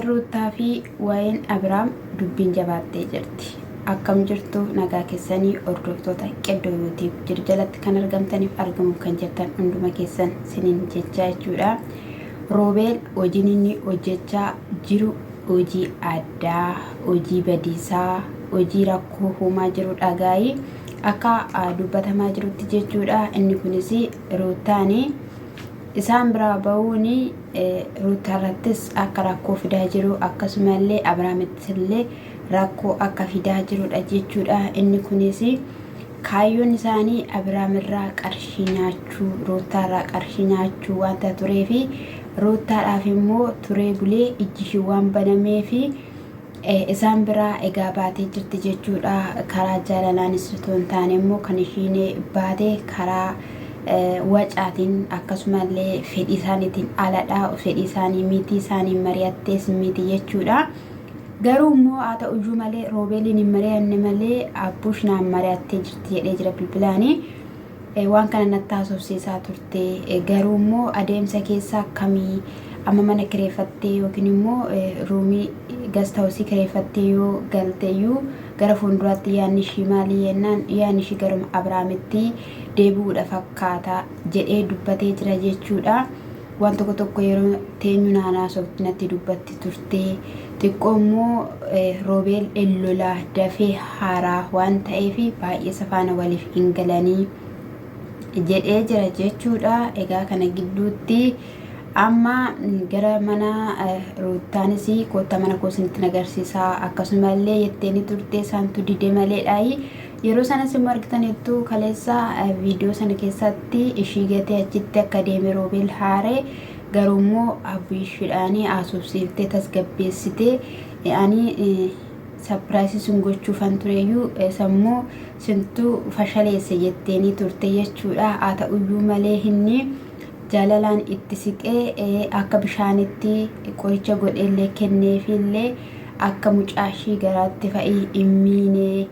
Ruutaa fi waa'een Abraam dubbiin jabaattee jirti. Akkam jirtu nagaa keessanii hordoftoota Qeddoo YouTube jiru jalatti kan argamtaniif argamuuf kan jirtan hunduma keessan siniin jechaa jechuudha. Roobeel hojiin inni hojjechaa jiru hojii addaa, hojii badiisaa, hojii rakkoo uumaa jirudha gaa'ii akka dubbatamaa jirutti jechuudha. Inni kunis Ruutaanii isaan biraa ba'uuni Ruutaa irrattis akka rakkoo fidaa jiru akkasumallee Abraamittis illee rakkoo akka fidaa jirudha jechuudha. Inni kunis kaayyoon isaanii Abraam irraa qarshii nyaachuu, Ruutaa irraa qarshii nyaachuu wanta tureefi Ruutaadhaaf immoo turee bulee ijji waan banameefi isaan biraa egaa baatee jirti jechuudha. Karaa jaalalaanis osoo hin taane immoo kan ishiin baate karaa wacaatiin akkasumallee fedhii isaaniitiin aladhaa, fedhii isaanii miitii isaanii mari'attees miti jechuudha. Garuu immoo haa ta'uyyuu malee Roobeeliin hin mari'anne malee Abbuush naan mari'attee jirti jedhee jira bilbilaanii. Waan kana natti haasofsiisaa turte. Garuu immoo adeemsa keessa akkamii amma mana kireeffattee yookiin immoo ruumii gastawusii kireeffattee yoo galteeyyuu gara fuulduraatti yaadni ishii maalii jennaan yaadni ishii garuma Abraamitti deebi'uudha fakkaata jedhee dubbatee jira jechuudha. Waan tokko yeroo teenyu naanaasofti natti dubbatti turte. Xiqqoo immoo Roobeel lolaa dafee haaraa waan ta'eef baay'ee safaana waliif hin galanii jedhee jira jechuudha. Egaa kana gidduutti amma gara mana Ruutaanis koota mana koosinitti agarsiisaa akkasumallee jetteeni turte isaantu dide maleedhaayi. Yeroo sanas immoo argitaniittu kaleessa viidiyoo sana keessatti ishii gatee achitti akka deeme Roobeel haaree garuu immoo Abbuushiidhaanii haasofsiiftee tasgabbeessitee ani sapiraayisii sun gochuufan tureeyyuu sammuu sintuu fashaleesse jetteeni turte jechuudha. Haa ta'uyyuu malee inni jaalalaan itti siqee akka bishaanitti qoricha godheellee kenneefillee akka mucaashii garaatti fa'ii hin miine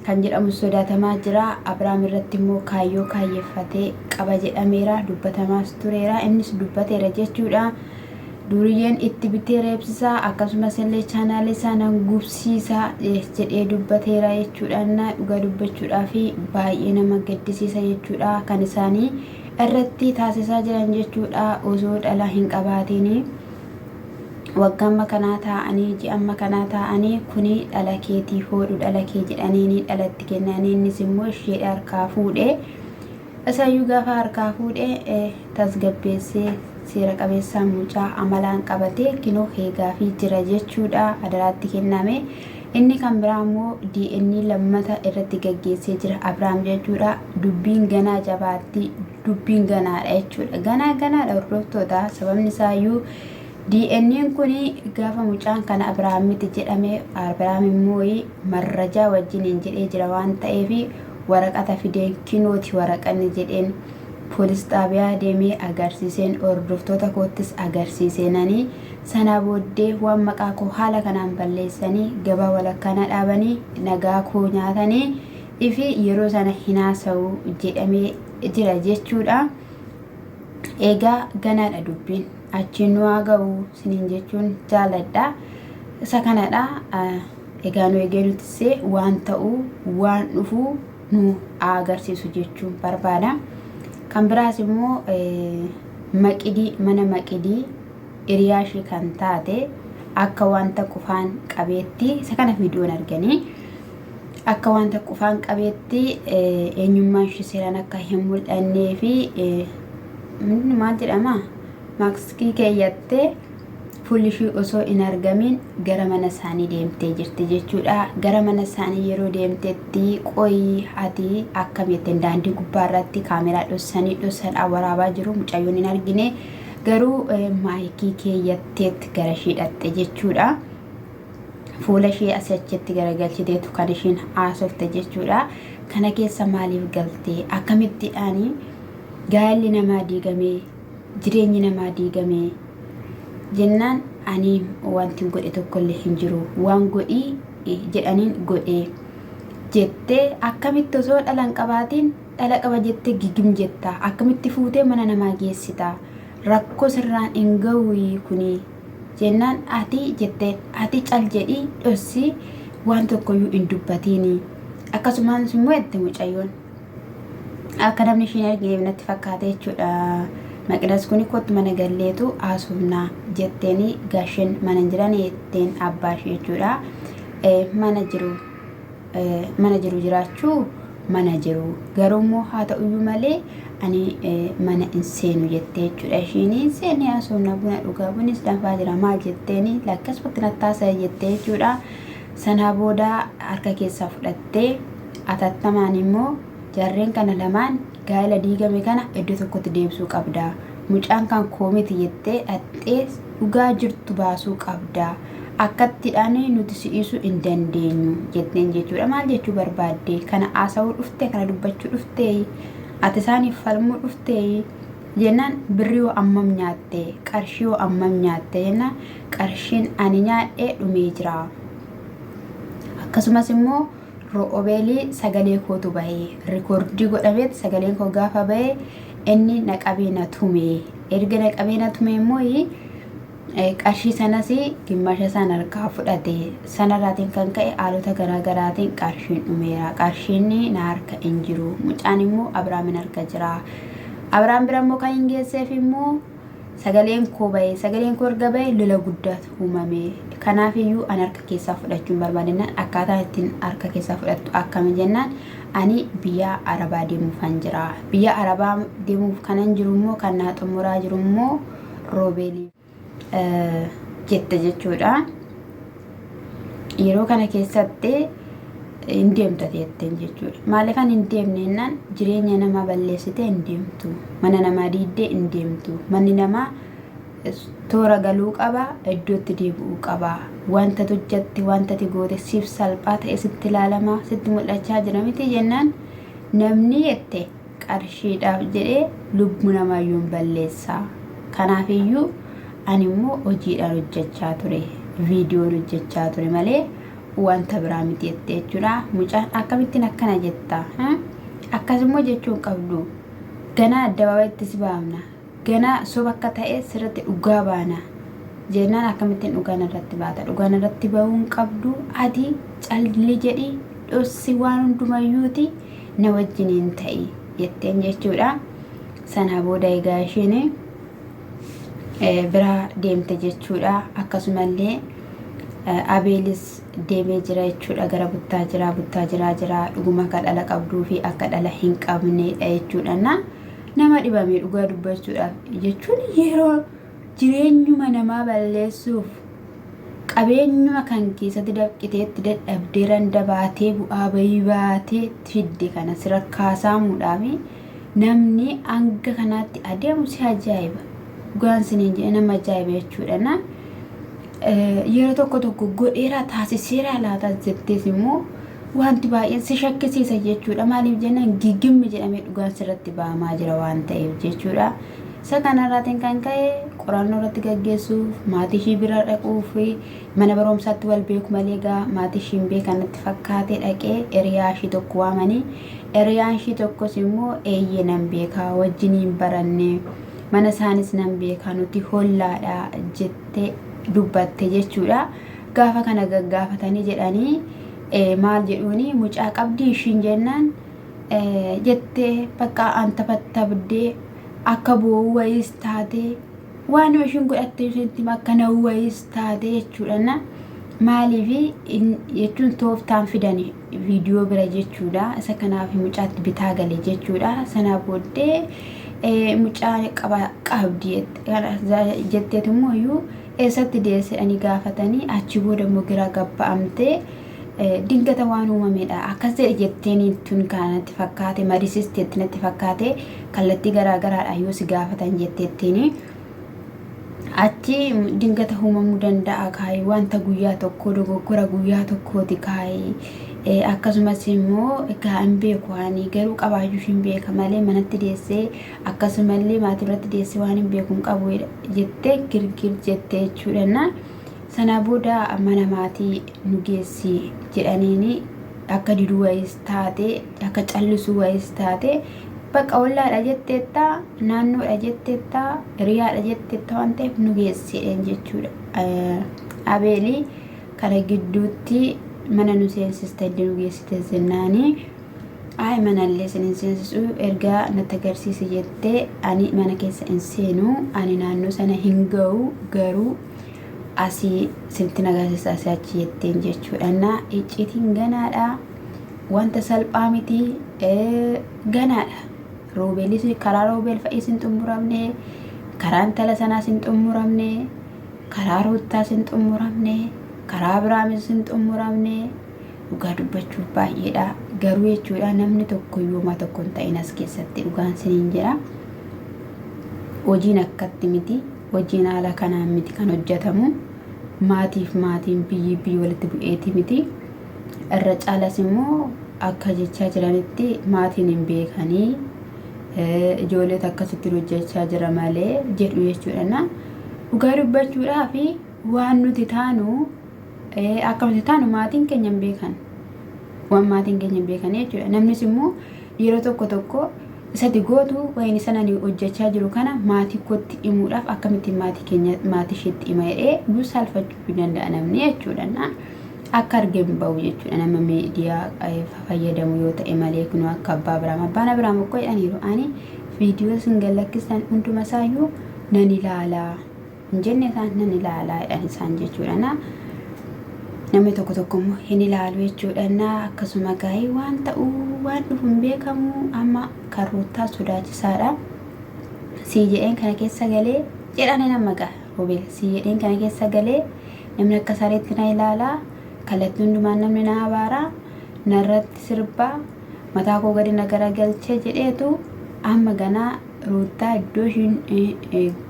kan jedhamu sodaatamaa jira. Abraam irratti immoo kaayyoo kaayyeeffatee qaba jedhameera, dubbatamaas tureera, innis dubbateera jechuudha. Duriyyeen itti bitee reebsisaa akkasumas illee chaanaalii isaa nan gubsiisaa jedhee dubbateera jechuudha. Dhugaa dubbachuudhaa fi baay'ee nama gaddisiisa jechuudha kan isaanii irratti taasisaa jiran jechuudha. Osoo dhala hin qabaatiin waggaa kanaa taa'anii ji'a kanaa taa'anii kuni dhala keetii hodhu dhala kee jedhanii dhalatti kennanii innis immoo ishee harkaa fuudhee isaayyuu gaafa harkaa fuudhee tasgabbeessee seera qabeessaan mucaa amalaan qabatee kinoo heegaa fi jira jechuudha. Adaraatti kenname. Inni kan biraa immoo DNA lammata irratti gaggeessee jira Abraam jechuudha. Dubbiin ganaa jabaatti, dubbiin ganaadha jechuudha. Ganaadha hordoftoota. Sababni isaayyuu DNA'n kuni gaafa mucaan kana Abraam miti jedhame Abraam immoo marrajaa wajjin jedhee jira waan ta'eef waraqata fideen kinooti waraqanni jedheen poolis xaabiyaa deemee agarsiiseen hordoftoota koottis agarsiiseenanii sana booddee waan maqaa koo haala kanaan balleessanii gabaa walakkaana dhaabanii nagaa koo nyaatanii ifi yeroo sana hinaasa'u jedhamee jira jechuudha. Egaa ganaadha dubbiin. Achiin nu haa ga'u siniin jechuun jaaladha. Isa kanadha. Egaa nu eegeenutisee waan ta'uu waan dhufuu nu agarsiisu jechuun barbaada. Kan biraas immoo maqidii mana maqidii hiriyaa ishee kan taate akka wanta qufaan qabeetti isa kana viidiyoon arganii akka wanta qufaan qabeetti eenyummaan ishee seeraan akka hin mul'annee fi maal jedhama maaskii keeyyattee fuulli ishee osoo hin argamin gara mana isaanii deemtee jirti jechuudha. Gara mana isaanii yeroo deemtetti qoyii ati akkamittiin daandii gubbaarratti kaameraa dhossan waraabaa jiru mucayyoon hin argine garuu maayikii keeyyatteetti gara ishee dhatte jechuudha. Fuula ishee asii achitti garagalchiteetu kan isheen haasofte jechuudha. Kana keessa maaliif galtee akkamittiidhaanii gaalli namaa diigamee jireenyi namaa diigamee jennaan ani wanti godhe tokkollee hin jiru waan godhii jedhaniin godhee jettee akkamitti osoo dhala hin qabaatiin dhala qaba jettee gigim jetta akkamitti fuutee mana namaa geessita rakkoo sirraan hin ga'u kuni jennaan ati jetteen ati cal jedhii dhossi waan tokkoyyuu hin dubbatini akkasumas immoo itti mucayyoon akka namni isheen argee natti fakkaate jechuudha. Maqnas kuni kottu mana galleetu haasofnaa jetteeni gaasheen mana jiran jetteen abbaa ishee jechuudha. Mana jiru jiraachuu mana jiru garuu haa ta'uyyuu malee ani mana hin seenu jettee jechuudha. Isheen seeni haasofna buna dhugaa bunis danfaa jira maal jetteeni lakkasumatti nattaasa jettee jechuudha. Sana booda harka keessaa fudhattee atattamaan immoo jarreen kana lamaan gaa'ela diigame kana iddoo tokkotti deebisuu qabda. Mucaan kan koomiti jettee dhattee dhugaa jirtu baasuu qabda. Akkattidhaan nuti si'isuu hin dandeenyu jetteen jechuudha. Maal jechuu barbaadde? Kana haasawuu dhuftee kana dubbachuu dhuftee ati isaaniif falmuu dhuftee jennaan birrii yoo ammam nyaatte qarshii yoo ammam nyaatte jennaan qarshiin ani nyaadhee dhumee jira. Akkasumas immoo ro'obeelii sagalee kootu bahee rikoordii godhameet sagaleen koo gaafa bahee inni naqabee na tume erga naqabee na tume immoo qarshii sanas gimmaasha sana harkaa fudhate sanarraatiin kan ka'e haalota garaagaraatiin qarshiin dhumeera. Qarshiin na harka hin jiru. Mucaan immoo Abraamin harka jira. Abraam bira immoo kan hin geesseef immoo sagaleen koo bahee sagaleen koo erga bahee lola guddaatu uumame. Kanaafiyyuu ani harka keessaa fudhachuun barbaadennaan akkaataa ittiin harka keessaa fudhattu akkami jennaan ani biyya Arabaa deemuufan jira. Biyya Arabaa deemuuf kanan jiru immoo kan naa xumuraa jiru immoo Roobeelii jette jechuudha. Yeroo kana keessatti hin deemtu jetteen jechuudha. Maaliif ani hin deemne jennaan jireenya namaa balleessitee hin deemtu. Mana namaa diiddee hin deemtu. Manni namaa toora galuu qaba, iddootti deebi'uu qaba. Wanta hojjetti wanta goote siif salphaa ta'e sitti ilaalama sitti mul'achaa jira miti jennaan namni jette qarshiidhaaf jedhee lubbuu namaayyuu hin balleessa. Kanaafiyyuu ani immoo hojiidhaan hojjechaa ture, viidiyoon hojjechaa ture malee wanta biraa miti jettee jechuudha. Mucaan akkamittiin akkana jetta? Akkasummoo jechuun qabdu ganaa addabaabaatti si baafna. Ganaa soba akka ta'e sirratti dhugaa baana. Jennaan akkamittiin dhugaan irratti baata? Dhugaan irratti bahuun qabdu ati calli jedhi dhossi waan hundumayyuuti na wajjiniin ta'i jetteen jechuudha. Sana booda egaa isheen bira deemte jechuudha. Akkasumallee Abeelis deemee jira jechuudha. Gara buttaa jira dhuguma akka dhala qabduu fi akka dhala hin qabnedha jechuudha. Nama dhibamee dhugaa dubbachuudhaaf jechuun yeroo jireenyuma namaa balleessuuf qabeenyuma kan keessatti dabqiteetti dadhabdee randa baatee bu'aa bahii baatee fidde kana sirra kaasaamuudhaaf namni hanga kanaatti adeemu si ajaa'iba. Dhugaan siniin jedhe nama ajaa'iba jechuudha. Yeroo tokko godheera taasiseera laata jettees immoo wanti baay'een si shakkisiisa jechuudha. Maaliif jennaan giggimmi jedhamee dhugaan sirratti ba'amaa jira waan ta'eef jechuudha. Isa kanarraatiin kan ka'e qorannoo irratti gaggeessuuf maatii ishii bira dhaquu fi mana barumsaatti wal beeku malee egaa maatii ishiin beekanatti fakkaatee dhaqee hiriyaa ishii tokko waamanii hiriyaan ishii tokkos immoo eeyyee nan beekaa wajjiniin baranne mana isaanis nan beekaa nuti hollaadha jettee dubbatte jechuudha. Gaafa kana gaggaafatanii jedhanii maal jedhuuni mucaa qabdii ishiin jennaan jettee bakka anta fattabdee akka boo'u wayis taate waan ishiin godhatte isheetti akka na'u wayis taate jechuudha. Maaliif jechuun tooftaan fidanii viidiyoo bira jechuudha. Isa kanaaf mucaatti bitaa galee jechuudha. Sana booddee mucaa qabdi jetteetummoo iyyuu eessatti deessanii gaafatanii achi booda immoo gira gabba'amtee dingata waan uumamedha. Akkas jedhe jetteen tun kanatti fakkaate mariisisteetti natti fakkaate kallattii garaagaraadha yoo si gaafatan jetteettiin achi dingata uumamuu danda'a kaayee wanta guyyaa tokko dogoggora guyyaa tokkooti kaayee akkasumas immoo egaa hin beeku ani garuu qabaachuu hin beeka malee manatti deessee akkasumallee maatii biratti deessee waan hin beeku hin qabu jettee girgir jettee jechuudha. Sana booda mana maatii nu geessi jedhaniini akka diduu wayis taate akka callisuu wayis taate bakka ollaadha jetteetta naannoodha jetteetta hiriyaadha jetteetta waan ta'eef nu geessi jechuudha. Abeelii kana gidduutti mana nu seensiste iddoo geessite zinnaanii manallee sinin seensisu ergaa natti agarsiisi jettee ani mana keessa hin seenu ani naannoo sana hin ga'u garuu asii sinti nagarsiisa asii achi jetteen jechuudha. Icciitiin ganaadha wanta salphaa miti ganaadha. Roobeelis karaa roobeel fa'ii sin xumuramne karaa intala sanaa sin xumuramne karaa roottaa sin xumuramne karaa biraamis sin xumuramne dhugaa dubbachuuf baay'eedha garuu jechuudha. Namni tokko yooma tokko hin ta'in as keessatti dhugaan siniin jira. Hojiin akkatti miti, hojiin haala kanaan miti kan hojjetamu. Maatiif maatiin biyyi walitti bu'eeti miti. Irra caalas immoo akka jechaa jiranitti maatiin hin beekanii ijoolleet akkasitti hojjechaa jira malee jedhu jechuudha. Dhugaa dubbachuudhaaf waan nuti taanu akka nuti taanu maatiin keenya hin beekan. Waan maatiin keenya hin beekan jechuudha. Namnis immoo yeroo tokko isatti gootu wayin sananii hojjechaa jiru kana maatii kootti himuudhaaf akkamitti maatii keenya maatii isheetti hima jedhee salphachuu danda'a namni jechuudha. Akka argeen bahu jechuudha nama miidiyaa fayyadamu yoo ta'e malee kun akka abbaan Abiraam akka jedhaniiru ani viidiyoo sin gallakkisan hunduma isaayyuu nan ilaalaa hin jenne isaan nan ilaalaa jedhan isaan jechuudha. Namni tokko immoo hin ilaalu jechuudha. Akkasuma gaa'ii waan ta'uu waan dhufu hin beekamu amma karoottaa sodaachisaadha. Sii jedheen kana keessa galee jedhane nama ga'a roobeel sii jedheen kana keessa galee namni akka sareetti na ilaalaa kallattii hundumaan namni na abaaraa narratti sirbaa mataa koo gadi na garagalchee jedheetu amma ganaa roottaa iddoo ishiin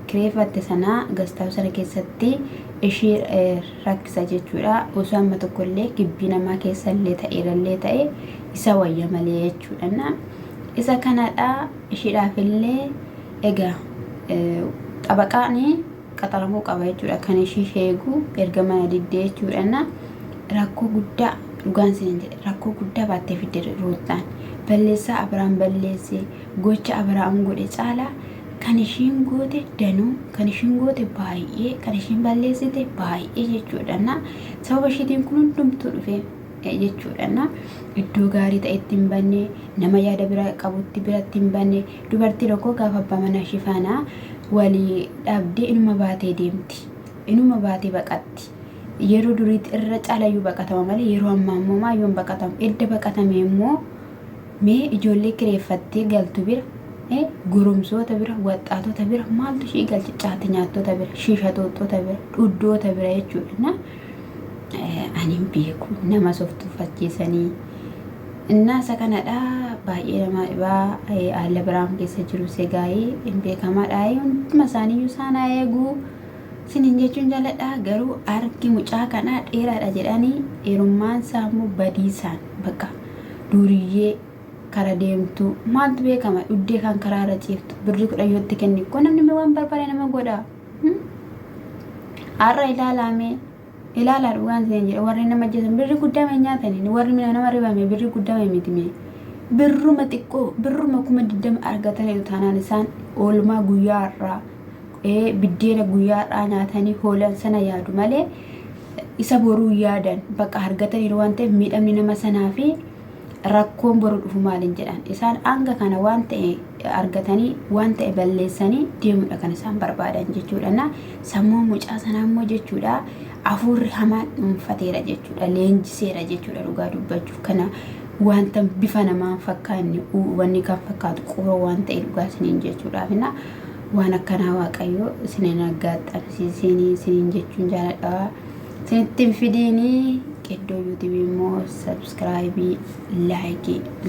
kireeffatte sanaa gastaa sana keessatti ishee rakkisa jechuudha. Osoo amma tokkollee gibbii namaa keessallee ta'eerallee ta'e isa wayya malee jechuudha. Isa kanadha isheedhaafillee egaa xabaqaanii qaxaramuu qaba jechuudha. Kan ishee eegu erga mana diddee jechuudha. Rakkoo guddaa dhugaan sinin jedhe rakkoo guddaa baattee fidde roottaan balleessaa Abiraam balleesse gocha Abiraam godhe caalaa kan ishiin goote danuu kan ishiin goote baay'ee kan ishiin balleessite baay'ee jechuudha. Sababa ishiitiin kun hundumtuu dhufe jechuudha. Iddoo gaarii ta'etti hin banne nama yaada bira qabutti biratti hin banne dubartii tokko gaafa abbaa manaa ishee faana walii dhabdee inuma baatee deemti inuma baatee baqatti. Yeroo duriitti irra caalayyuu baqatama malee yeroo ammaa immoo maayyoon baqatamu edda baqatame immoo mee ijoollee kireeffattee galtu bira goromsoota bira waxaatota bira maaltu ishee galchi caati nyaattota bira shiishatootota bira dhuddoota bira jechuudha. Ani hin beeku nama softuuffachiisanii isa kanadha baay'ee nama dhibaa haala Abiraam keessa jiru segaayii hin beekamaadha. Hunduma isaaniiyyuu isaan eeguu sinin jechuun jaaladha garuu argi mucaa kanaa dheeraadha jedhanii heerummaan isaa immoo badiisaan bakka duriyyee kara deemtu maaltu beekama dhuddee kan karaa irra ciiftu birrii 10 yootti kenni ko namni waan barbaade nama godha. Har'a ilaalaa dhugaan seen jedhe warri nama jeesan birrii guddaa mee nyaatanii warri nama ribame birrii guddaa mee miti mee birruma xiqqoo birruma 20 argatanii taanaan isaan oolmaa guyyaa irraa biddeena guyyaa irraa nyaatanii hoolan sana yaadu malee isa boruu yaadan bakka argatanii waan ta'eef miidhamni nama sanaa fi rakkoon boru dhufu maalin jedhan isaan hanga kana waan ta'e argatanii waan ta'e balleessanii deemuudha kan isaan barbaadan jechuudha. Sammuu mucaa sanaa immoo jechuudha afuurri hamaan dhuunfateera jechuudha leenjiseera jechuudha. Dhugaa dubbachuuf kana wanta bifa namaan fakkaanne wanni kan fakkaatu qura waan ta'e dhugaa siniin jechuudhaafina waan akkanaa waaqayyo sinin aggaxxamsiisanii sinin jechuun jaaladha. Sinittiin fidiinii Keddoo YouTube immoo subscribe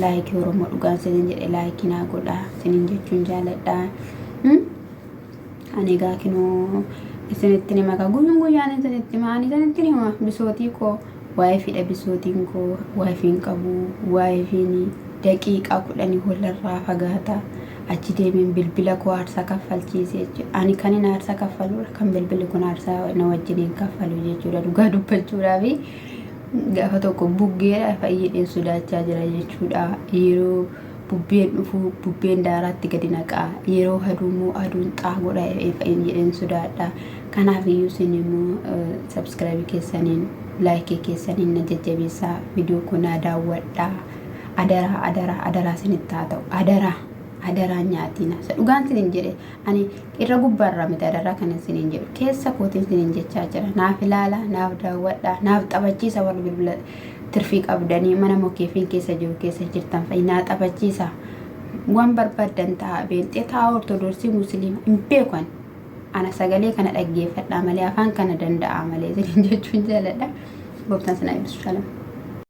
like Oromoo dhugaan sinin jedhe like naa godha sinin jechuun jaaladha. Ani egaa kinoo isinitti nima ka guyyaan isinitti maani isinitti nima bisootii koo waa'ee fidha bisootiin koo waa'ee qabu waa'ee daqiiqaa 10 walirraa fagaata achi deemeen bilbila koo aarsaa kaffalchiisee jechuudha. Ani kan inni aarsaa kaffalu kan bilbilli kun aarsaa na wajjiniin kaffalu jechuudha. Dhugaa dubbachuudhaaf gaafa tokko buggeedha fayyadeen sodaachaa jira jechuudha. Yeroo bubbeen dhufu bubbeen daaraatti gadi naqaa yeroo aduummoo aduun xaagodha fayyadeen sodaadha. Kanaafiyyuu isin immoo subscribe keessaniin like keessaniin na jajjabeessaa video kuna daawwadhaa. Adara isinitti haa ta'u. Adara nyaatina. Dhugaan isiniin jedhe ani irra gubbaarraa miti adara kana isiniin jedhu keessa kootiin isiniin jechaa jira. Naaf ilaala, naaf daawwadhaa, naaf taphachiisa warri bilbila tirfii qabdanii mana mukeefiin keessa jiru keessa jirtan fa'i naa taphachiisa. Waan barbaadan ta'a beenxee ta'a ortodoksii musliima hin beekan. Ana sagalee kana dhaggeeffadhaa malee afaan kana danda'a malee isiniin jechuun jaaladha. Gooftaan sana eebbisu. Shalom.